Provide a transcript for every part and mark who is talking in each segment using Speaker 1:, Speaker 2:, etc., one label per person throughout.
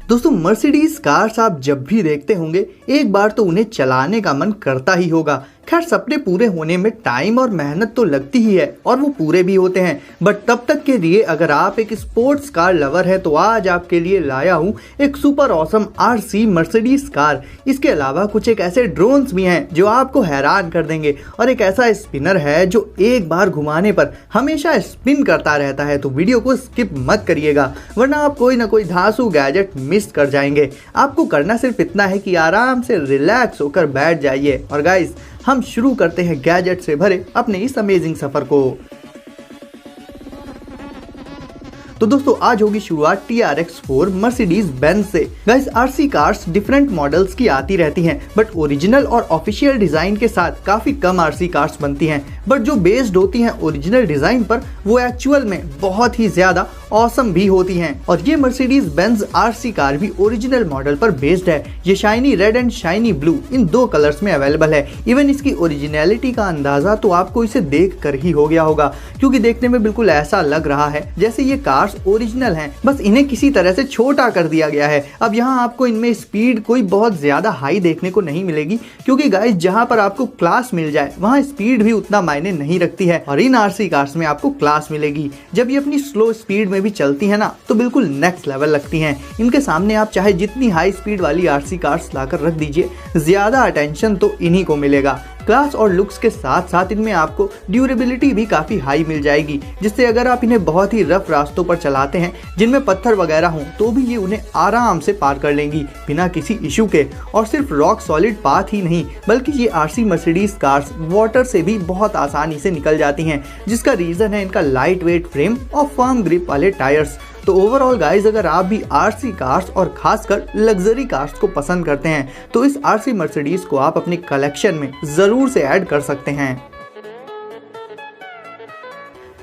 Speaker 1: दोस्तों Mercedes cars आप जब भी देखते होंगे एक बार तो उन्हें चलाने का मन करता ही होगा। खैर सपने पूरे होने में टाइम और मेहनत तो लगती ही है और वो पूरे भी होते हैं, बट तब तक के लिए अगर आप एक स्पोर्ट्स कार लवर है तो आज आपके लिए लाया हूँ एक super awesome RC Mercedes car. इसके अलावा कुछ एक ऐसे ड्रोन्स भी हैं जो आपको हैरान कर देंगे और एक ऐसा स्पिनर है जो एक बार घुमाने पर हमेशा स्पिन करता रहता है। तो वीडियो को स्किप मत करिएगा वरना आप कोई ना कोई धांसू गैजेट मिस कर जाएंगे। आपको करना सिर्फ इतना है कि आराम से रिलैक्स होकर बैठ जाइए और गाइस हम शुरू करते हैं गैजेट से भरे अपने इस अमेजिंग सफर को। तो दोस्तों आज होगी शुरुआत TRX4 मर्सिडीज बेंज से। Guys RC cars different models की आती रहती हैं, बट ओरिजिनल और ऑफिशियल डिजाइन के साथ काफी कम आरसी कार्स बनती हैं, बट जो बेस्ड होती हैं ओरिजिनल डिजाइन पर वो एक्चुअल में बहुत ही ज्यादा ऑसम भी होती हैं। और ये मर्सिडीज बेंज आरसी कार भी ओरिजिनल मॉडल पर बेस्ड है। ये shiny red and shiny blue इन दो कलर्स में अवेलेबल है। इवन इसकी ओरिजिनलिटी का अंदाजा तो आपको इसे देख कर ही हो गया होगा, क्योंकि देखने में बिल्कुल ऐसा लग रहा है जैसे ये कार्स ओरिजिनल हैं, बस इन्हें किसी तरह से छोटा कर दिया गया है। अब यहाँ आपको इनमें स्पीड कोई बहुत ज्यादा हाई देखने को नहीं मिलेगी, क्योंकि गाइस जहाँ पर आपको क्लास मिल जाए वहाँ स्पीड भी उतना मायने नहीं रखती है और इन आरसी कार्स में आपको क्लास मिलेगी। जब ये अपनी स्लो स्पीड में भी चलती है ना तो बिल्कुल नेक्स्ट लेवल लगती हैं। इनके सामने आप चाहे जितनी हाई स्पीड वाली आरसी कार्स लाकर रख दीजिए, ज्यादा अटेंशन तो इन्हीं को मिलेगा। क्लास और लुक्स के साथ साथ इनमें आपको ड्यूरेबिलिटी भी काफी हाई मिल जाएगी, जिससे अगर आप इन्हें बहुत ही रफ रास्तों पर चलाते हैं जिनमें पत्थर वगैरह हों तो भी ये उन्हें आराम से पार कर लेंगी बिना किसी इशू के। और सिर्फ रॉक सॉलिड पाथ ही नहीं बल्कि ये आरसी मर्सिडीज कार्स वाटर से भी बहुत आसानी से निकल जाती हैं, जिसका रीजन है इनका लाइट वेट फ्रेम और फर्म ग्रिप वाले टायर्स। तो ओवरऑल गाइज अगर आप भी आरसी कार्स और खासकर लग्जरी कार्स को पसंद करते हैं तो इस आरसी मर्सिडीज को आप अपने कलेक्शन में जरूर से ऐड कर सकते हैं।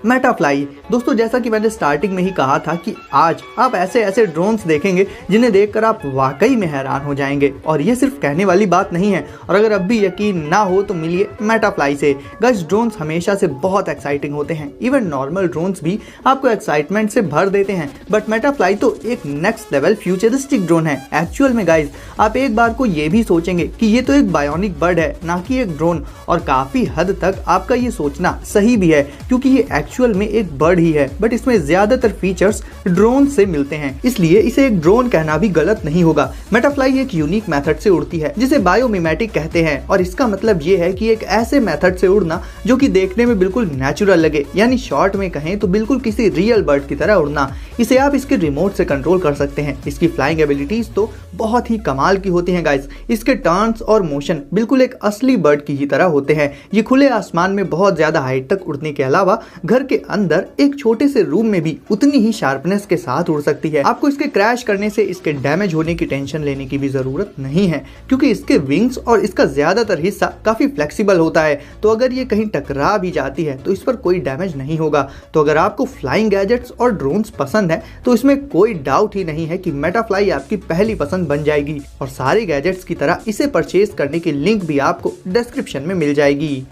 Speaker 1: मेटाफ्लाई दोस्तों, जैसा कि मैंने स्टार्टिंग में ही कहा था कि आज आप ऐसे ऐसे ड्रोन्स देखेंगे जिन्हें देखकर आप वाकई में हैरान हो जाएंगे। और ये सिर्फ कहने वाली बात नहीं है, और अगर अब भी यकीन ना हो तो मिलिए मेटाफ्लाई से। गाइस ड्रोन्स हमेशा से बहुत एक्साइटिंग होते हैं, इवन नॉर्मल ड्रोन्स भी आपको एक्साइटमेंट से भर देते हैं, बट मेटाफ्लाई तो एक नेक्स्ट लेवल फ्यूचरिस्टिक ड्रोन है। एक्चुअल में गाइस आप एक बार को ये भी सोचेंगे कि ये तो एक बायोनिक बर्ड है ना कि एक ड्रोन, और काफी हद तक आपका ये सोचना सही भी है, क्योंकि ये एक्चुअल में एक बर्ड ही है, बट इसमें ज्यादातर फीचर्स ड्रोन से मिलते हैं, इसलिए इसे एक ड्रोन कहना भी गलत नहीं होगा। मेटाफ्लाई एक यूनिक मेथड से उड़ती है जिसे बायोमिमेटिक कहते हैं, और इसका मतलब ये है कि एक ऐसे मेथड से उड़ना जो कि देखने में बिल्कुल नेचुरल लगे, यानी शॉर्ट में कहें तो बिल्कुल किसी रियल बर्ड की तरह उड़ना। इसे आप इसके रिमोट से कंट्रोल कर सकते हैं। इसकी फ्लाइंग एबिलिटीज तो बहुत ही कमाल की होती हैं गाइस। इसके टर्न्स और मोशन बिल्कुल एक असली बर्ड की ही तरह होते हैं। ये खुले आसमान में बहुत ज्यादा हाइट तक उड़ने के अलावा घर के अंदर एक छोटे से रूम में भी उतनी ही शार्पनेस के साथ उड़ सकती है। आपको इसके क्रैश करने से इसके डैमेज होने की टेंशन लेने की भी जरूरत नहीं है, क्योंकि इसके विंग्स और इसका ज्यादातर हिस्सा काफी फ्लेक्सिबल होता है, तो अगर ये कहीं टकरा भी जाती है तो इस पर कोई डैमेज नहीं होगा। तो अगर आपको फ्लाइंग गैजेट्स और ड्रोन्स पसंद है तो इसमें कोई डाउट ही नहीं है कि मेटाफ्लाई आपकी पहली पसंद बन जाएगी। और सारे गैजेट्स की तरह इसे परचेज करने की लिंक भी आपको डिस्क्रिप्शन में मिल जाएगी।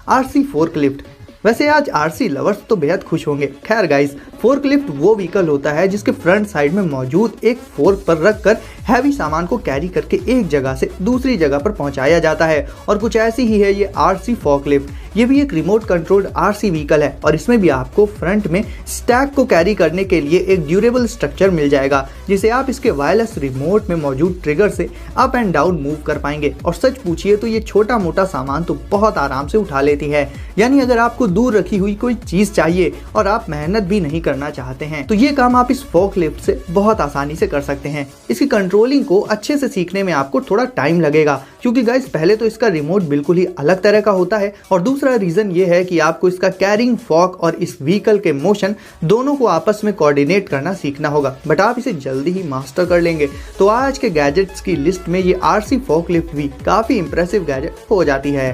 Speaker 1: आरसी फोर्कलिफ्ट, वैसे आज आरसी लवर्स तो बेहद खुश होंगे। खैर गाइस, फोर्कलिफ्ट वो व्हीकल होता है जिसके फ्रंट साइड में मौजूद एक फोर्क पर रखकर हैवी सामान को कैरी करके एक जगह से दूसरी जगह पर पहुंचाया जाता है, और कुछ ऐसी ही है ये आरसी फोर्कलिफ्ट। ये भी एक रिमोट कंट्रोल्ड आरसी व्हीकल है, और इसमें भी आपको फ्रंट में स्टैक को कैरी करने के लिए एक ड्यूरेबल स्ट्रक्चर मिल जाएगा, जिसे आप इसके वायरलेस रिमोट में मौजूद ट्रिगर से अप एंड डाउन मूव कर पाएंगे। और सच पूछिए तो ये छोटा मोटा सामान तो बहुत आराम से उठा लेती है, यानी अगर आपको दूर रखी हुई कोई चीज चाहिए और आप मेहनत भी नहीं करना चाहते हैं तो ये काम आप इस फोर्कलिफ्ट से बहुत आसानी से कर सकते हैं। इसकी कंट्रोलिंग को अच्छे से सीखने में आपको थोड़ा टाइम लगेगा, क्योंकि गाइस पहले तो इसका रिमोट बिल्कुल ही अलग तरह का होता है, और दूसरा रीजन ये है कि आपको इसका कैरिंग फोर्क और इस व्हीकल के मोशन दोनों को आपस में कोऑर्डिनेट करना सीखना होगा, बट आप इसे जल्दी ही मास्टर कर लेंगे। तो आज के गैजेट्स की लिस्ट में ये आरसी फोर्कलिफ्ट भी काफी इंप्रेसिव गैजेट हो जाती है।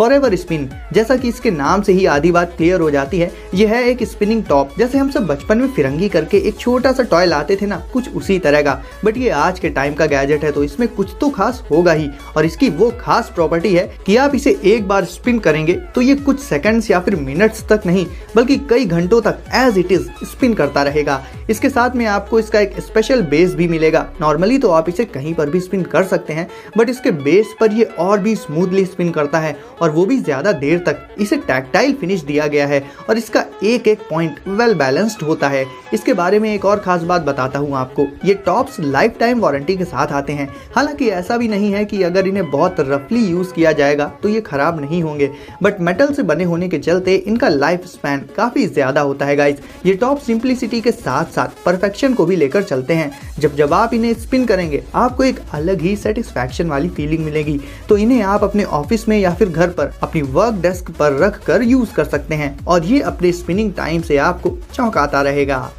Speaker 1: Forever spin. जैसा कि इसके नाम से ही आधी बात क्लियर हो जाती है, यह है एक स्पिनिंग टॉप। जैसे हम सब बचपन में फिरंगी करके एक छोटा सा टॉय लाते थे ना, कुछ उसी तरह का। बट ये आज के टाइम का गैजेट है तो इसमें कुछ तो खास होगा ही, और इसकी वो खास प्रॉपर्टी है कि आप इसे एक बार स्पिन करेंगे तो ये कुछ सेकंड्स या फिर मिनट्स तक नहीं बल्कि कई घंटों तक एज इट इज स्पिन करता रहेगा। इसके साथ में आपको इसका एक स्पेशल बेस भी मिलेगा। नॉर्मली तो आप इसे कहीं पर भी स्पिन कर सकते हैं, बट इसके बेस पर ये और भी स्मूथली स्पिन करता है, और वो भी ज्यादा देर तक। इसे टैक्टाइल फिनिश दिया गया है और इसका एक एक पॉइंट वेल बैलेंस्ड होता है। इसके बारे में एक और खास बात बताता हूँ आपको, ये टॉप्स लाइफ टाइम वारंटी के साथ आते हैं। हालांकि ऐसा भी नहीं है कि अगर इन्हें बहुत रफली यूज किया जाएगा तो ये खराब नहीं होंगे, बट मेटल से बने होने के चलते इनका लाइफ स्पैन काफी ज्यादा होता है गाइस। ये टॉप सिंप्लिसिटी के साथ साथ परफेक्शन को भी लेकर चलते हैं। जब आप इन्हें स्पिन करेंगे आपको एक अलग ही सेटिस्फैक्शन वाली फीलिंग मिलेगी। तो इन्हें आप अपने ऑफिस में या फिर घर पर अपनी वर्क डेस्क पर रख कर यूज कर सकते हैं, और ये अपने स्पिनिंग टाइम से आपको चौंकाता रहेगा।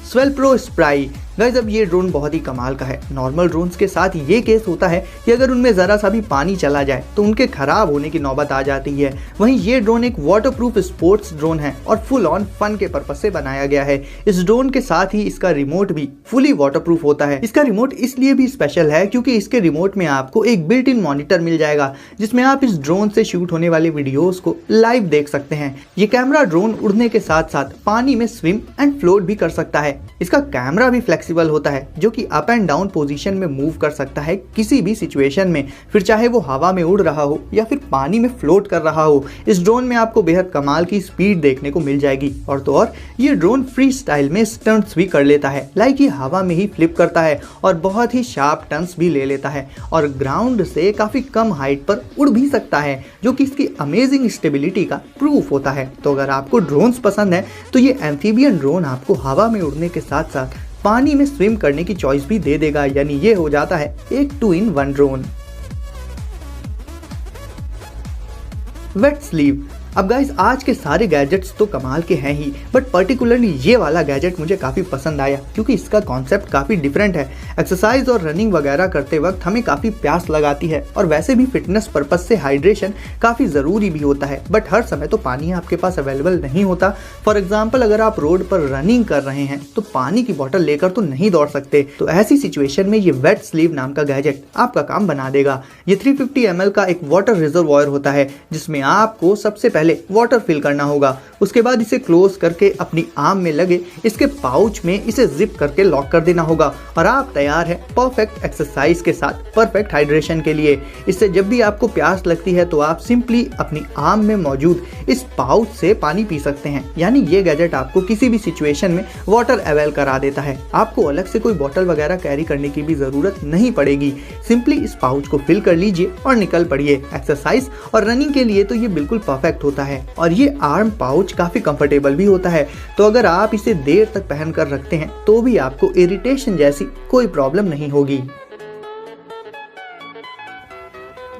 Speaker 1: Swell pro spry. गाइस अब ये ड्रोन बहुत ही कमाल का है। नॉर्मल ड्रोन्स के साथ ये केस होता है कि अगर उनमें जरा सा भी पानी चला जाए तो उनके खराब होने की नौबत आ जाती है। वहीं ये ड्रोन एक वाटरप्रूफ स्पोर्ट्स ड्रोन है और फुल ऑन फन के पर्पस से बनाया गया है। इस ड्रोन के साथ ही इसका रिमोट भी फुली वाटरप्रूफ होता है। इसका रिमोट इसलिए भी स्पेशल है क्योंकि इसके रिमोट में आपको एक बिल्ट इन मॉनिटर मिल जाएगा, जिसमें आप इस ड्रोन से शूट होने वाले वीडियोस को लाइव देख सकते हैं। ये कैमरा ड्रोन उड़ने के साथ साथ पानी में स्विम एंड फ्लोट भी कर सकता है। इसका कैमरा भी फ्लेक्सिबल होता है, जो कि अप एंड डाउन पोजीशन में मूव कर सकता है किसी भी सिचुएशन में, फिर चाहे वो हवा में उड़ रहा हो या फिर पानी में फ्लोट कर रहा हो। इस ड्रोन में आपको बेहद कमाल की स्पीड देखने को मिल जाएगी, और तो और ये ड्रोन फ्री स्टाइल में स्टंट्स भी कर लेता है। लाइक ये हवा में ही फ्लिप करता है और बहुत ही शार्प टर्न्स भी ले लेता है, और ग्राउंड से काफी कम हाइट पर उड़ भी सकता है, जो कि इसकी अमेजिंग स्टेबिलिटी का प्रूफ होता है। तो अगर आपको ड्रोन्स पसंद है तो ये एम्फीबियन ड्रोन आपको हवा में उड़ने के साथ साथ पानी में स्विम करने की चॉइस भी दे देगा, यानी ये हो जाता है एक 2-in-1 ड्रोन। Wet sleeve. अब गाइस आज के सारे गैजेट्स तो कमाल के हैं ही, बट पर्टिकुलरली ये वाला गैजेट मुझे काफ़ी पसंद आया क्योंकि इसका कॉन्सेप्ट काफ़ी डिफरेंट है। एक्सरसाइज और रनिंग वगैरह करते वक्त हमें काफ़ी प्यास लगाती है, और वैसे भी फिटनेस पर्पज से हाइड्रेशन काफ़ी ज़रूरी भी होता है, बट हर समय तो पानी आपके पास अवेलेबल नहीं होता। फॉर एग्जाम्पल अगर आप रोड पर रनिंग कर रहे हैं तो पानी की बॉटल लेकर तो नहीं दौड़ सकते। तो ऐसी सिचुएशन में ये वेट स्लीव नाम का गैजेट आपका काम बना देगा। ये 350 ml का एक वाटर रिजर्वॉयर होता है, जिसमें आपको सबसे पहले वाटर फिल करना होगा। उसके बाद इसे क्लोज करके अपनी आर्म में लगे इसके पाउच में इसे जिप करके लॉक कर देना होगा, और आप तैयार है परफेक्ट एक्सरसाइज के साथ परफेक्ट हाइड्रेशन के लिए। इससे जब भी आपको प्यास लगती है तो आप सिंपली अपनी आर्म में मौजूद इस पाउच से पानी पी सकते हैं। यानी ये गैजेट आपको किसी भी सिचुएशन में वाटर अवेल करा देता है। आपको अलग से कोई बॉटल वगैरह कैरी करने की भी जरूरत नहीं पड़ेगी। सिंपली इस पाउच को फिल कर लीजिए और निकल पड़िए। एक्सरसाइज और रनिंग के लिए तो ये बिल्कुल परफेक्ट होता है, और ये आर्म पाउच काफी कंफर्टेबल भी होता है। तो अगर आप इसे देर तक पहन कर रखते हैं तो भी आपको इरिटेशन जैसी कोई प्रॉब्लम नहीं होगी।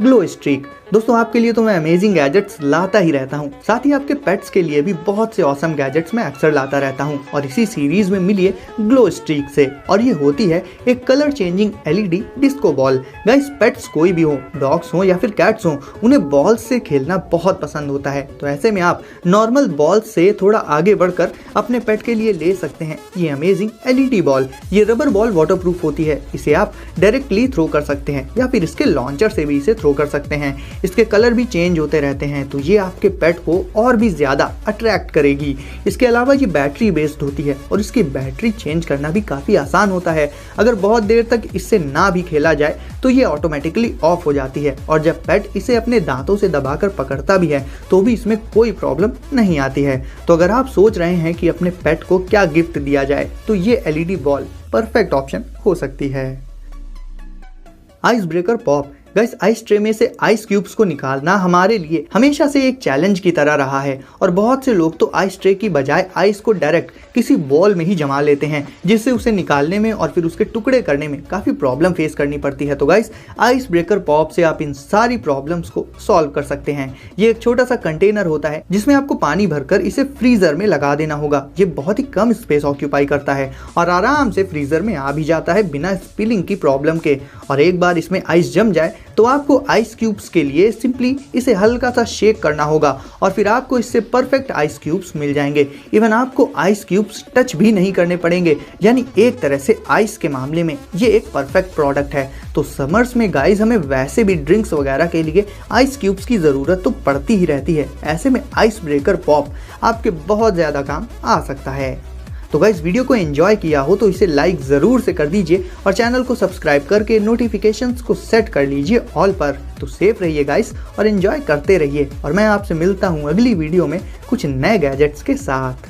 Speaker 1: Glow streak. दोस्तों आपके लिए तो मैं अमेजिंग गैजेट्स लाता ही रहता हूँ, साथ ही आपके पेट्स के लिए भी बहुत से ऑसम गैजेट्स मैं अक्सर लाता रहता हूँ, और इसी सीरीज में मिली है ग्लो स्ट्रीक से, और ये होती है एक colour changing LED disco ball. Guys pets कोई भी हो, डॉग्स हो या फिर कैट्स हो, उन्हें बॉल से खेलना बहुत पसंद होता है। तो ऐसे में आप नॉर्मल बॉल से थोड़ा आगे बढ़कर अपने पेट के लिए ले सकते हैं ये अमेजिंग LED बॉल। ये रबर बॉल वाटरप्रूफ होती है, इसे आप डायरेक्टली थ्रो कर सकते हैं या फिर इसके लॉन्चर से भी इसे थ्रो कर सकते हैं। इसके कलर भी चेंज होते रहते हैं, तो ये आपके पेट को और भी ज्यादा अट्रैक्ट करेगी। इसके अलावा ये बैटरी बेस्ड होती है और इसकी बैटरी चेंज करना भी काफी आसान होता है। अगर बहुत देर तक इससे ना भी खेला जाए तो ये ऑटोमेटिकली ऑफ हो जाती है, और जब पेट इसे अपने दांतों से दबाकर पकड़ता भी है तो भी इसमें कोई प्रॉब्लम नहीं आती है। तो अगर आप सोच रहे हैं कि अपने पेट को क्या गिफ्ट दिया जाए तो ये LED बॉल परफेक्ट ऑप्शन हो सकती है। Ice breaker pop. Guys ice tray में से आइस क्यूब्स को निकालना हमारे लिए हमेशा से एक चैलेंज की तरह रहा है, और बहुत से लोग तो आइस ट्रे की बजाय आइस को डायरेक्ट किसी बॉल में ही जमा लेते हैं, जिससे उसे निकालने में और फिर उसके टुकड़े करने में काफी प्रॉब्लम फेस करनी पड़ती है। तो गाइस आइस ब्रेकर पॉप से आप इन सारी प्रॉब्लम्स को सॉल्व कर सकते हैं। ये एक छोटा सा कंटेनर होता है जिसमें आपको पानी भरकर इसे फ्रीजर में लगा देना होगा। ये बहुत ही कम स्पेस ऑक्यूपाई करता है और आराम से फ्रीजर में आ भी जाता है बिना स्पिलिंग की प्रॉब्लम के। और एक बार इसमें आइस जम जाए तो आपको आइस क्यूब्स के लिए सिंपली इसे हल्का सा शेक करना होगा और फिर आपको इससे परफेक्ट आइस क्यूब्स मिल जाएंगे। इवन आपको आइस क्यूब्स टच भी नहीं करने पड़ेंगे, यानी एक तरह से आइस के मामले में ये एक परफेक्ट प्रोडक्ट है। तो समर्स में गाइस हमें वैसे भी ड्रिंक्स वगैरह के लिए आइस क्यूब्स की ज़रूरत तो पड़ती ही रहती है। ऐसे में आइस ब्रेकर पॉप आपके बहुत ज़्यादा काम आ सकता है। तो गाइस वीडियो को एंजॉय किया हो तो इसे लाइक ज़रूर से कर दीजिए और चैनल को सब्सक्राइब करके नोटिफिकेशंस को सेट कर लीजिए ऑल पर। तो सेफ रहिए गाइस और एंजॉय करते रहिए और मैं आपसे मिलता हूँ अगली वीडियो में कुछ नए गैजेट्स के साथ।